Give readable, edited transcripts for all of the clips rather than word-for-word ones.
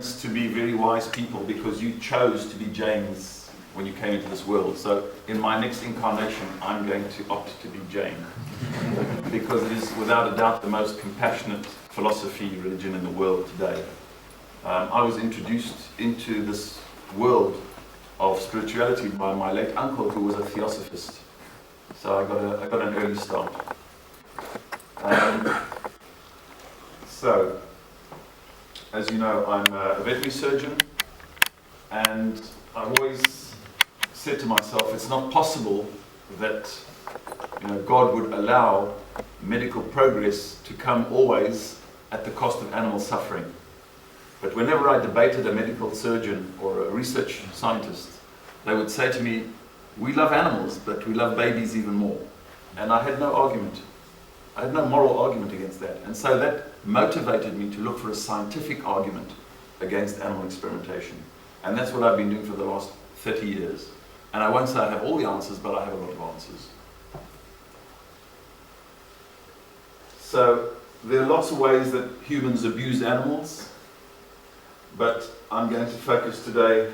to be very wise people because you chose to be Jains when you came into this world. So in my next incarnation, I'm going to opt to be Jain because it is without a doubt the most compassionate philosophy, religion in the world today. I was introduced into this world of spirituality by my late uncle, who was a theosophist. So I got an early start. So, as you know, I'm a veterinary surgeon, and I've always said to myself, it's not possible that God would allow medical progress to come always at the cost of animal suffering. But whenever I debated a medical surgeon or a research scientist, they would say to me, we love animals, but we love babies even more. And I had no argument. I had no moral argument against that. And so that motivated me to look for a scientific argument against animal experimentation. And that's what I've been doing for the last 30 years. And I won't say I have all the answers, but I have a lot of answers. So there are lots of ways that humans abuse animals, but I'm going to focus today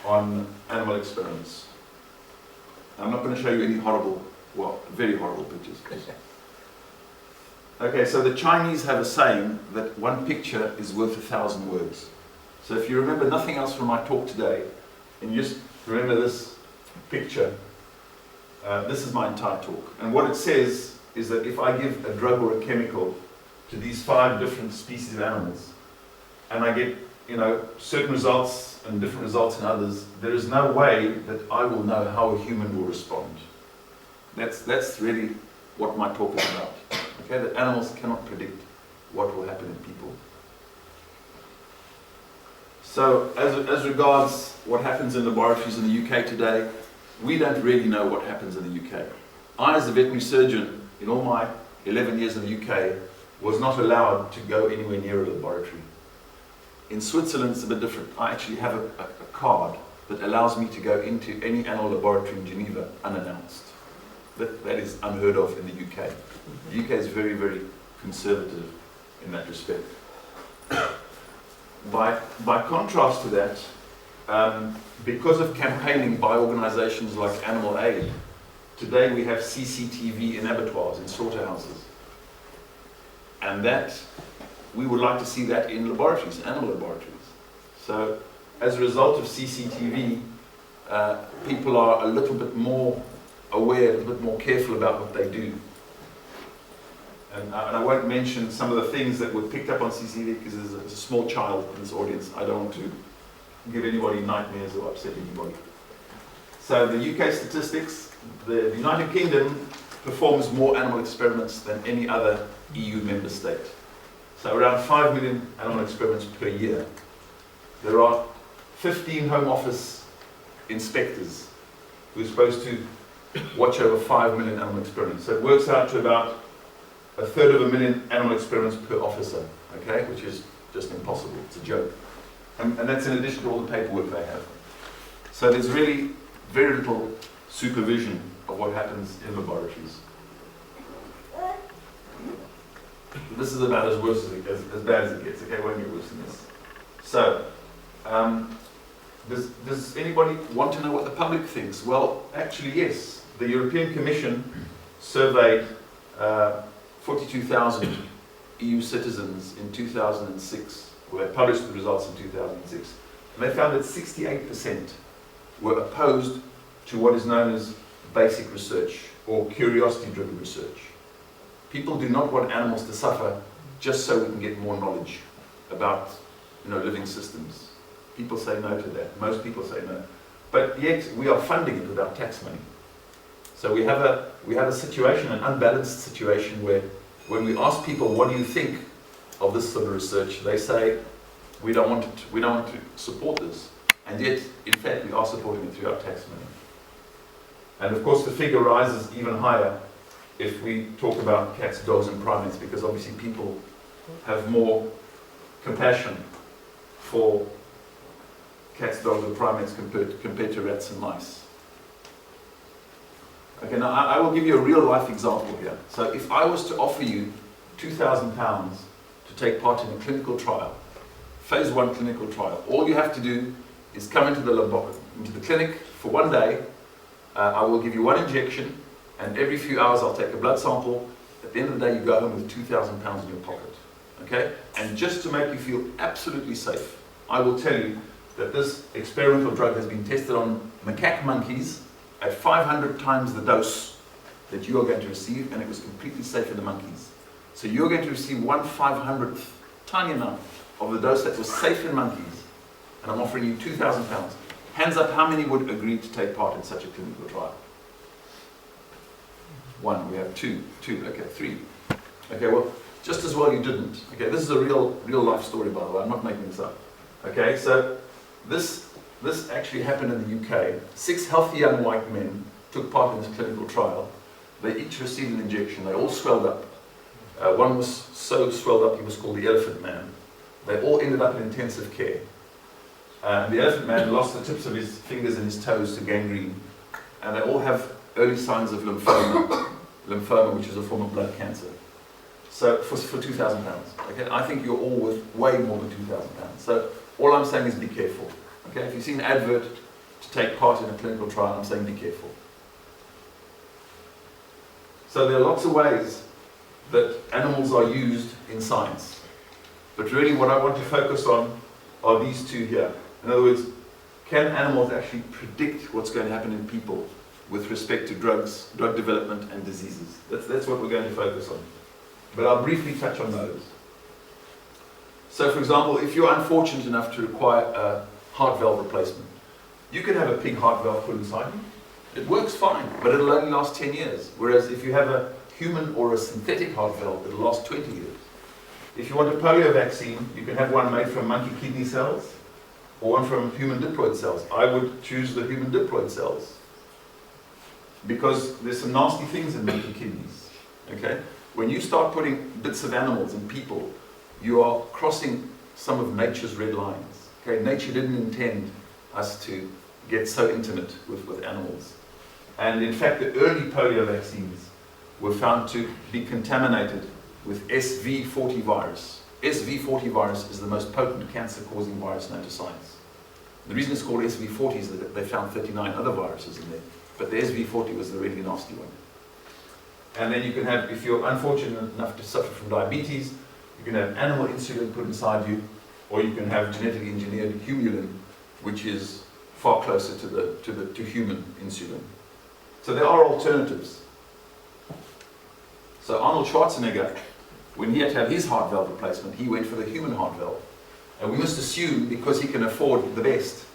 on animal experiments. I'm not going to show you any horrible, well, very horrible pictures. Okay, so the Chinese have a saying that one picture is worth 1,000 words. So if you remember nothing else from my talk today, and you just remember this picture, this is my entire talk. And what it says is that if I give a drug or a chemical to these 5 different species of animals, and I get certain results and different results in others, there is no way that I will know how a human will respond. That's really what my talk is about. Okay, that animals cannot predict what will happen in people. So as regards what happens in laboratories in the UK today, we don't really know what happens in the UK. I, as a veterinary surgeon, in all my 11 years in the UK, was not allowed to go anywhere near a laboratory. In Switzerland, it's a bit different. I actually have a card that allows me to go into any animal laboratory in Geneva unannounced. That is unheard of in the UK. The UK is very, very conservative in that respect. By contrast to that, because of campaigning by organizations like Animal Aid, today we have CCTV in abattoirs, in slaughterhouses. And that, we would like to see that in laboratories, animal laboratories. So, as a result of CCTV, people are a little bit more aware, a little bit more careful about what they do. And I won't mention some of the things that were picked up on CCTV because there's a small child in this audience. I don't want to give anybody nightmares or upset anybody. So the UK statistics, the United Kingdom performs more animal experiments than any other EU member state. So around 5 million animal experiments per year. There are 15 Home Office inspectors who are supposed to watch over 5 million animal experiments. So it works out to about 1/3 of a million animal experiments per officer, okay, which is just impossible. It's a joke. And that's in addition to all the paperwork they have. So there's really very little supervision of what happens in laboratories. This is about as bad as it gets, okay? It won't get worse than this. So, does anybody want to know what the public thinks? Well, actually, yes. The European Commission surveyed 42,000 EU citizens in 2006, who had published the results in 2006, and they found that 68% were opposed to what is known as basic research or curiosity-driven research. People do not want animals to suffer just so we can get more knowledge about living systems. People say no to that. Most people say no. But yet we are funding it with our tax money. So we have a situation, an unbalanced situation, where when we ask people, what do you think of this sort of research, they say, we don't want to support this. And yet, in fact, we are supporting it through our tax money. And of course the figure rises even higher if we talk about cats, dogs and primates, because obviously people have more compassion for cats, dogs and primates compared to rats and mice. Okay, now I will give you a real life example here. So if I was to offer you £2,000 to take part in a clinical trial phase 1 clinical trial. All you have to do is come into the clinic for 1 day. I will give you 1 injection, and every few hours I'll take a blood sample. At the end of the day, you go home with £2,000 in your pocket. Okay? And just to make you feel absolutely safe, I will tell you that this experimental drug has been tested on macaque monkeys at 500 times the dose that you are going to receive, and it was completely safe in the monkeys. So you're going to receive 1/500th, tiny amount, of the dose that was safe in monkeys, and I'm offering you £2,000. Hands up, how many would agree to take part in such a clinical trial? 1, we have 2, okay, 3. Okay, well, just as well you didn't. Okay, this is a real life story, by the way, I'm not making this up. Okay, so this actually happened in the UK. 6 healthy young white men took part in this clinical trial. They each received an injection. They all swelled up. One was so swelled up he was called the Elephant Man. They all ended up in intensive care. The Elephant Man lost the tips of his fingers and his toes to gangrene. And they all have early signs of lymphoma, which is a form of blood cancer. So for £2,000. Okay, I think you're all worth way more than £2,000. So all I'm saying is be careful. Okay, if you see an advert to take part in a clinical trial, I'm saying be careful. So there are lots of ways that animals are used in science. But really what I want to focus on are these 2 here. In other words, can animals actually predict what's going to happen in people with respect to drugs, drug development and diseases? That's what we're going to focus on. But I'll briefly touch on those. So for example, if you're unfortunate enough to require a heart valve replacement, you can have a pig heart valve put inside you. It works fine, but it'll only last 10 years. Whereas if you have a human or a synthetic heart valve, it'll last 20 years. If you want a polio vaccine, you can have one made from monkey kidney cells or one from human diploid cells. I would choose the human diploid cells because there's some nasty things in monkey kidneys. Okay? When you start putting bits of animals in people, you are crossing some of nature's red lines. Okay? Nature didn't intend us to get so intimate with animals. And in fact, the early polio vaccines were found to be contaminated with SV40 virus. SV40 virus is the most potent cancer-causing virus known to science. The reason it's called SV40 is that they found 39 other viruses in there, but the SV40 was the really nasty one. And then you can have, if you're unfortunate enough to suffer from diabetes, you can have animal insulin put inside you, or you can have genetically engineered humulin, which is far closer to human insulin. So there are alternatives. So Arnold Schwarzenegger, when he had to have his heart valve replacement, he went for the human heart valve. And we must assume, because he can afford the best,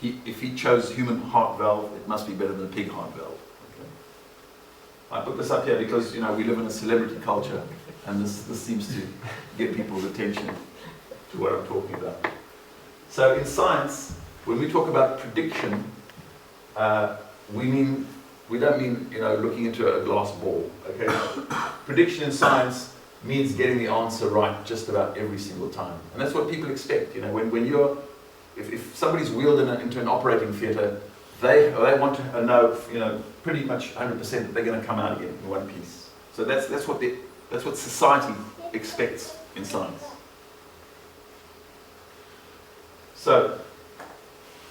if he chose human heart valve, it must be better than a pig heart valve. Okay? I put this up here because, you know, we live in a celebrity culture, and this seems to get people's attention to what I'm talking about. So in science, when we talk about prediction, we don't mean, you know, looking into a glass ball. Okay? Prediction in science means getting the answer right just about every single time, and that's what people expect. You know, when you're, if somebody's wheeled into an operating theatre, they want to know, you know, pretty much 100% that they're going to come out again in one piece. So that's what society expects in science. So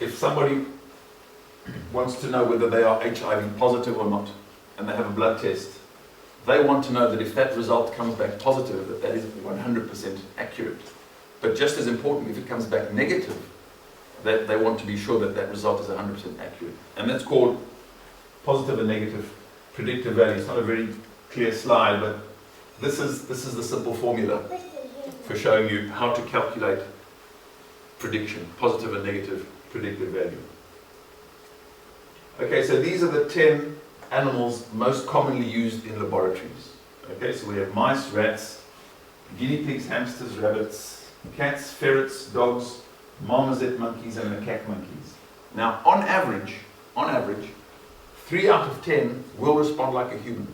if somebody wants to know whether they are HIV positive or not, and they have a blood test, they want to know that if that result comes back positive, that is 100% accurate. But just as important, if it comes back negative, that they want to be sure that that result is 100% accurate. And that's called positive and negative predictive value. It's not a very clear slide, but this is the simple formula for showing you how to calculate prediction, positive and negative predictive value. Okay, so these are the 10 animals most commonly used in laboratories. Okay, so we have mice, rats, guinea pigs, hamsters, rabbits, cats, ferrets, dogs, marmoset monkeys, and macaque monkeys. Now, on average, 3 out of 10 will respond like a human.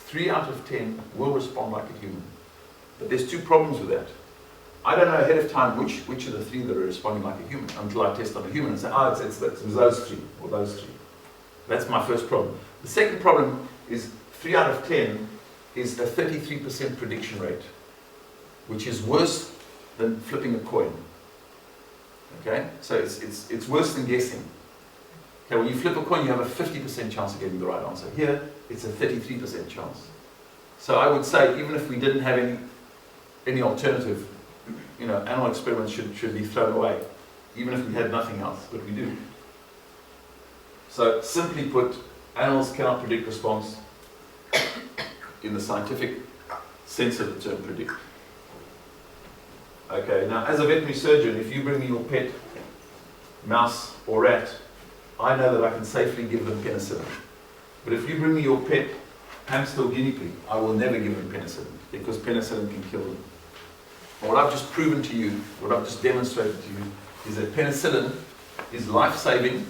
3 out of 10 will respond like a human. But there's 2 problems with that. I don't know ahead of time which of the 3 that are responding like a human until I test on a human and say, it's those 3 or those 3. That's my first problem. The second problem is 3 out of 10 is a 33% prediction rate, which is worse than flipping a coin. Okay? So it's worse than guessing. Okay, when you flip a coin, you have a 50% chance of getting the right answer. Here, it's a 33% chance. So I would say, even if we didn't have any alternative, animal experiments should be thrown away, even if we had nothing else, but we do. So simply put, animals cannot predict response in the scientific sense of the term predict. Okay, now as a veterinary surgeon, if you bring me your pet mouse or rat, I know that I can safely give them penicillin. But if you bring me your pet hamster or guinea pig, I will never give them penicillin, because penicillin can kill them. And what I've just proven to you, what I've just demonstrated to you, is that penicillin is life-saving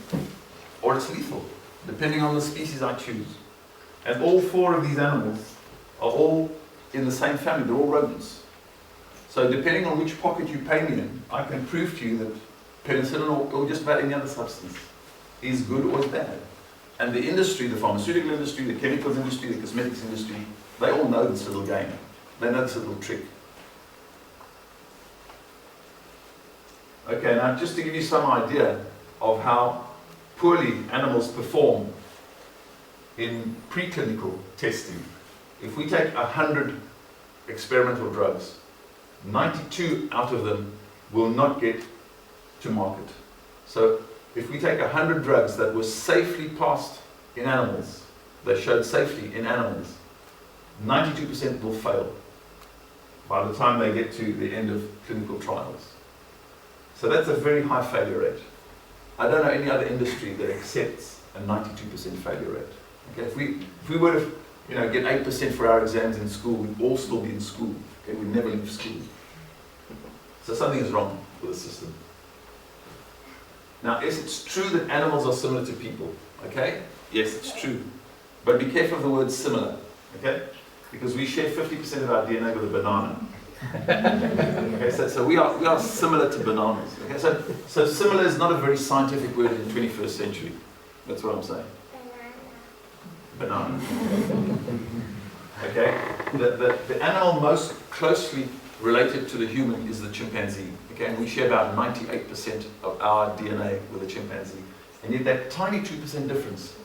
or it's lethal, depending on the species I choose. And all 4 of these animals are all in the same family, they're all rodents. So depending on which pocket you pay me in, I can prove to you that penicillin or just about any other substance is good or is bad. And the industry, the pharmaceutical industry, the chemicals industry, the cosmetics industry, they all know this little game. They know this little trick. Okay, now just to give you some idea of how poorly animals perform in preclinical testing, if we take 100 experimental drugs, 92 out of them will not get to market. So if we take 100 drugs that were safely passed in animals, they showed safety in animals, 92% will fail by the time they get to the end of clinical trials. So that's a very high failure rate. I don't know any other industry that accepts a 92% failure rate. Okay, if we were to get 8% for our exams in school, we'd all still be in school. Okay, we'd never leave school. So something is wrong with the system. Now, yes, it's true that animals are similar to people. Okay? Yes, it's true. But be careful of the word similar. Okay? Because we share 50% of our DNA with a banana. Okay, so we are similar to bananas. Okay, so similar is not a very scientific word in the 21st century. That's what I'm saying. Banana. Okay, the animal most closely related to the human is the chimpanzee. Okay, and we share about 98% of our DNA with the chimpanzee. And yet that tiny 2% difference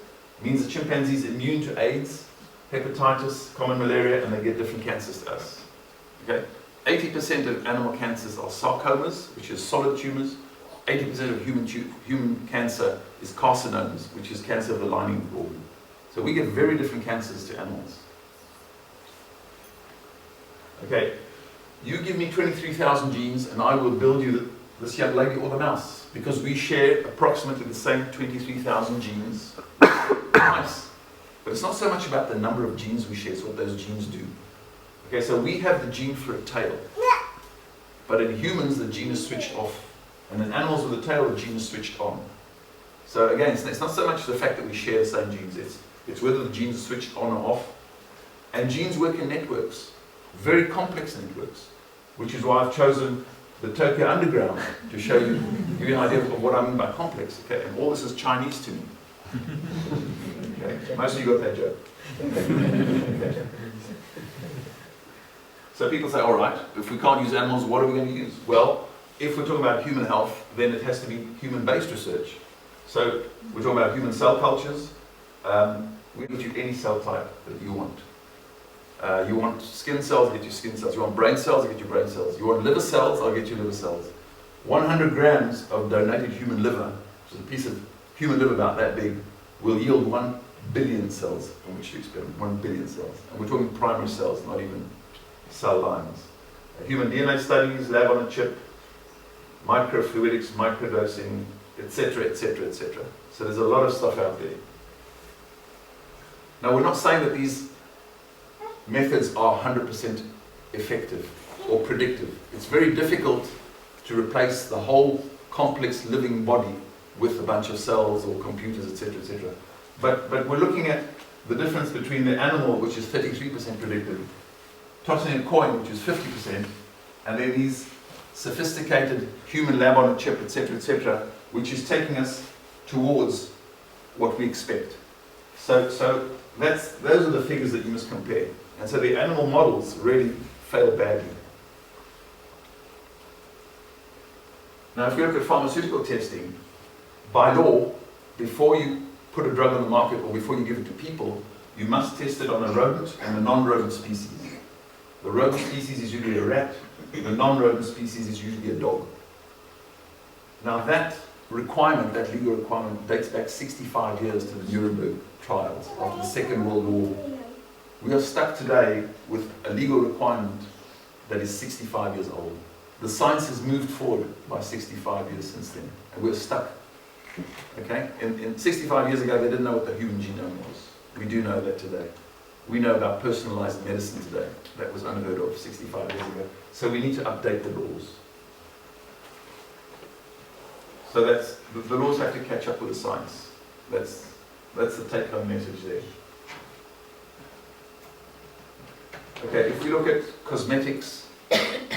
means the chimpanzee is immune to AIDS, hepatitis, common malaria, and they get different cancers to us. Okay. 80% of animal cancers are sarcomas, which is solid tumors. 80% of human cancer is carcinomas, which is cancer of the lining of the organ. So we get very different cancers to animals. Okay, you give me 23,000 genes and I will build you this young lady or the mouse, because we share approximately the same 23,000 genes twice. But it's not so much about the number of genes we share, it's what those genes do. Okay, so we have the gene for a tail, but in humans the gene is switched off, and in animals with a tail the gene is switched on. So again, it's not so much the fact that we share the same genes, it's whether the genes are switched on or off. And genes work in networks, very complex networks, which is why I've chosen the Tokyo Underground to show you, give you an idea of what I mean by complex. Okay, and all this is Chinese to me. Okay, most of you got that joke. Okay. So people say, all right, if we can't use animals, what are we going to use? Well, if we're talking about human health, then it has to be human-based research. So we're talking about human cell cultures. We can get you any cell type that you want. You want skin cells, I'll get you skin cells. You want brain cells, I'll get you brain cells. You want liver cells, I'll get you liver cells. 100 grams of donated human liver, which is a piece of human liver about that big, will yield 1 billion cells on which to experiment. 1 billion cells. And we're talking primary cells, not even cell lines. Human DNA studies, lab on a chip, microfluidics, microdosing, etc., etc., etc. So there's a lot of stuff out there. Now we're not saying that these methods are 100% effective or predictive. It's very difficult to replace the whole complex living body with a bunch of cells or computers, etc., etc. But we're looking at the difference between the animal, which is 33% predictive, tossing a coin, which is 50%, and then these sophisticated human lab on a chip, etc., which is taking us towards what we expect. So those are the figures that you must compare. And so the animal models really fail badly. Now, if you look at pharmaceutical testing, by law, before you put a drug on the market or before you give it to people, you must test it on a rodent and a non-rodent species. The rodent species is usually a rat, the non-rodent species is usually a dog. Now that requirement, that legal requirement, dates back 65 years to the Nuremberg trials after the Second World War. We are stuck today with a legal requirement that is 65 years old. The science has moved forward by 65 years since then, and we're stuck. Okay? In 65 years ago, they didn't know what the human genome was. We do know that today. We know about personalized medicine today. That was unheard of 65 years ago. So we need to update the laws. So the laws have to catch up with the science. That's the take-home message there. Okay, if we look at cosmetics,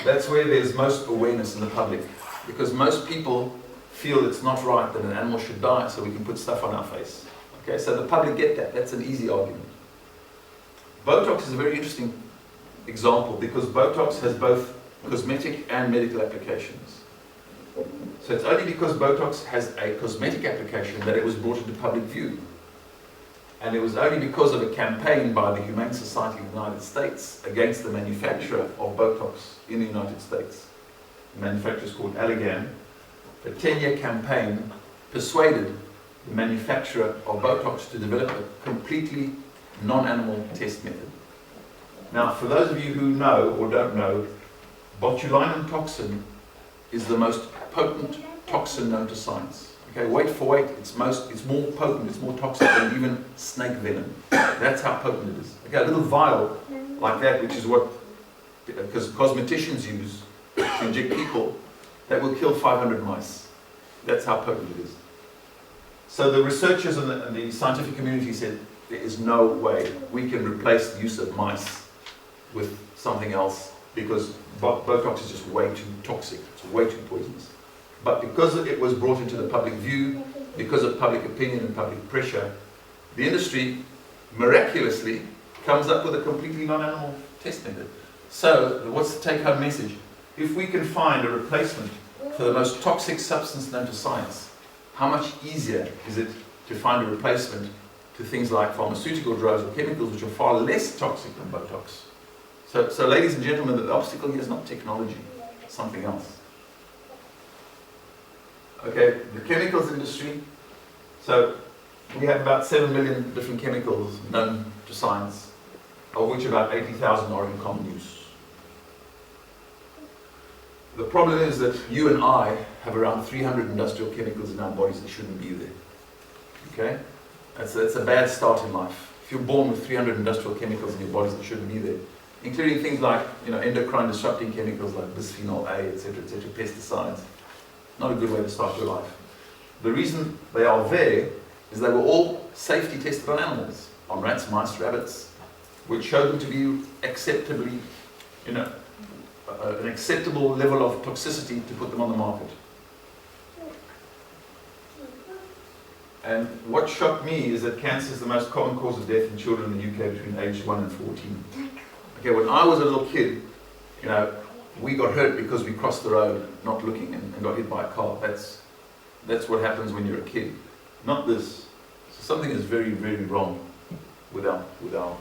that's where there's most awareness in the public, because most people feel it's not right that an animal should die so we can put stuff on our face. Okay, so the public get that. That's an easy argument. Botox is a very interesting example because Botox has both cosmetic and medical applications. So it's only because Botox has a cosmetic application that it was brought into public view. And it was only because of a campaign by the Humane Society of the United States against the manufacturer of Botox in the United States. The manufacturer is called Allergan. A 10-year campaign persuaded the manufacturer of Botox to develop a completely non-animal test method. Now, for those of you who know or don't know, botulinum toxin is the most potent toxin known to science. Okay, weight for weight, it's more potent, it's more toxic than even snake venom. That's how potent it is. Okay, a little vial like that, which is what because cosmeticians use to inject people, that will kill 500 mice. That's how potent it is. So the researchers and the scientific community said, there is no way we can replace the use of mice with something else because Botox is just way too toxic, it's way too poisonous. But because it was brought into the public view, because of public opinion and public pressure, the industry miraculously comes up with a completely non-animal test method. So, what's the take-home message? If we can find a replacement for the most toxic substance known to science, how much easier is it to find a replacement to things like pharmaceutical drugs or chemicals which are far less toxic than Botox? So ladies and gentlemen, the obstacle here is not technology, it's something else. Okay, the chemicals industry, so we have about 7 million different chemicals known to science, of which about 80,000 are in common use. The problem is that you and I have around 300 industrial chemicals in our bodies that shouldn't be there. Okay? That's a bad start in life. If you're born with 300 industrial chemicals in your bodies that shouldn't be there, including things like endocrine disrupting chemicals like bisphenol A, etc., pesticides, not a good way to start your life. The reason they are there is they were all safety tested on animals, on rats, mice, rabbits, which showed them to be acceptably, an acceptable level of toxicity to put them on the market. And what shocked me is that cancer is the most common cause of death in children in the UK between age 1 and 14. Okay, when I was a little kid, we got hurt because we crossed the road not looking and got hit by a car. That's what happens when you're a kid. Not this. So something is very, very wrong with our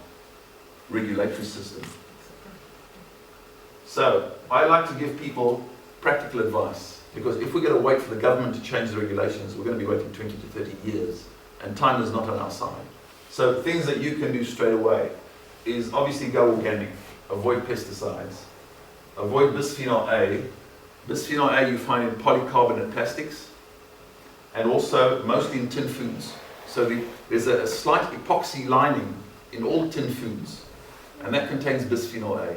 regulatory system. So I like to give people practical advice, because if we're going to wait for the government to change the regulations, we're going to be waiting 20 to 30 years, and time is not on our side. So things that you can do straight away is obviously go organic, avoid pesticides, avoid bisphenol A. Bisphenol A you find in polycarbonate plastics, and also mostly in tin foods. So there's a slight epoxy lining in all tin foods, and that contains bisphenol A.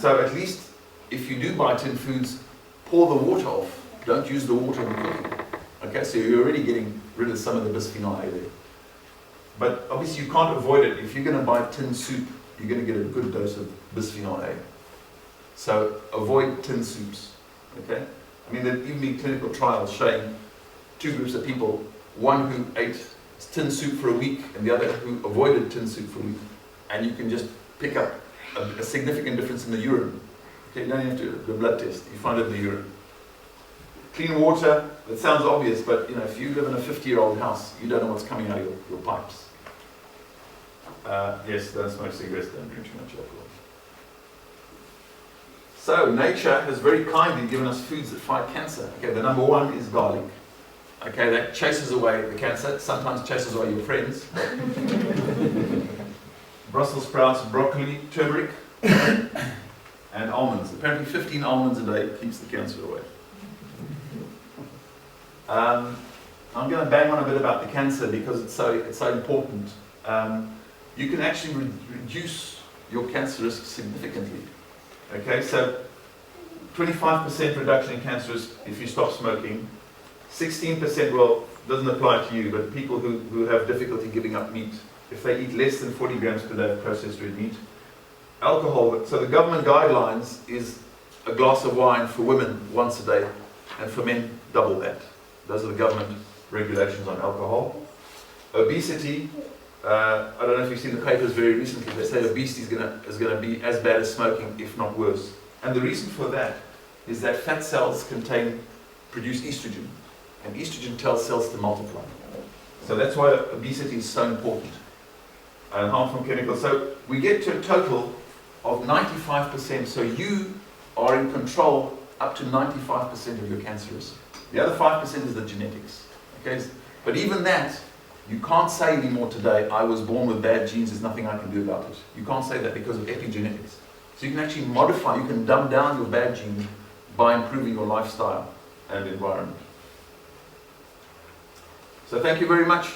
So at least if you do buy tin foods, pour the water off. Don't use the water in the cooking. Okay, so you're already getting rid of some of the bisphenol A there. But obviously you can't avoid it. If you're going to buy tin soup, you're going to get a good dose of bisphenol A. So avoid tin soups. Okay? I mean, there have even been clinical trials showing two groups of people, one who ate tin soup for a week and the other who avoided tin soup for a week. And you can just pick up a significant difference in the urine. Okay, you don't have to do a blood test, you find it in the urine. Clean water, that sounds obvious, but you know, if you live in a 50-year-old house, you don't know what's coming out of your pipes. Yes, don't smoke cigarettes, don't drink too much alcohol. So, nature has very kindly given us foods that fight cancer. Okay, the number one is garlic. Okay, that chases away the cancer, sometimes chases away your friends. Brussels sprouts, broccoli, turmeric, and almonds. Apparently 15 almonds a day keeps the cancer away. I'm going to bang on a bit about the cancer because it's so important. You can actually reduce your cancer risk significantly. Okay, so 25% reduction in cancer risk if you stop smoking. 16%, well, doesn't apply to you, but people who have difficulty giving up meat, if they eat less than 40 grams per day of processed red meat. Alcohol, so the government guidelines is a glass of wine for women once a day, and for men, double that. Those are the government regulations on alcohol. Obesity, I don't know if you've seen the papers very recently, they say obesity is going to be as bad as smoking, if not worse. And the reason for that is that fat cells produce estrogen, and estrogen tells cells to multiply. So that's why obesity is so important. And harmful chemicals. So we get to a total of 95%, so you are in control up to 95% of your cancer risk. The other 5% is the genetics. Okay? But even that, you can't say anymore today, I was born with bad genes, there's nothing I can do about it. You can't say that because of epigenetics. So you can actually modify, you can dumb down your bad genes by improving your lifestyle and environment. So thank you very much.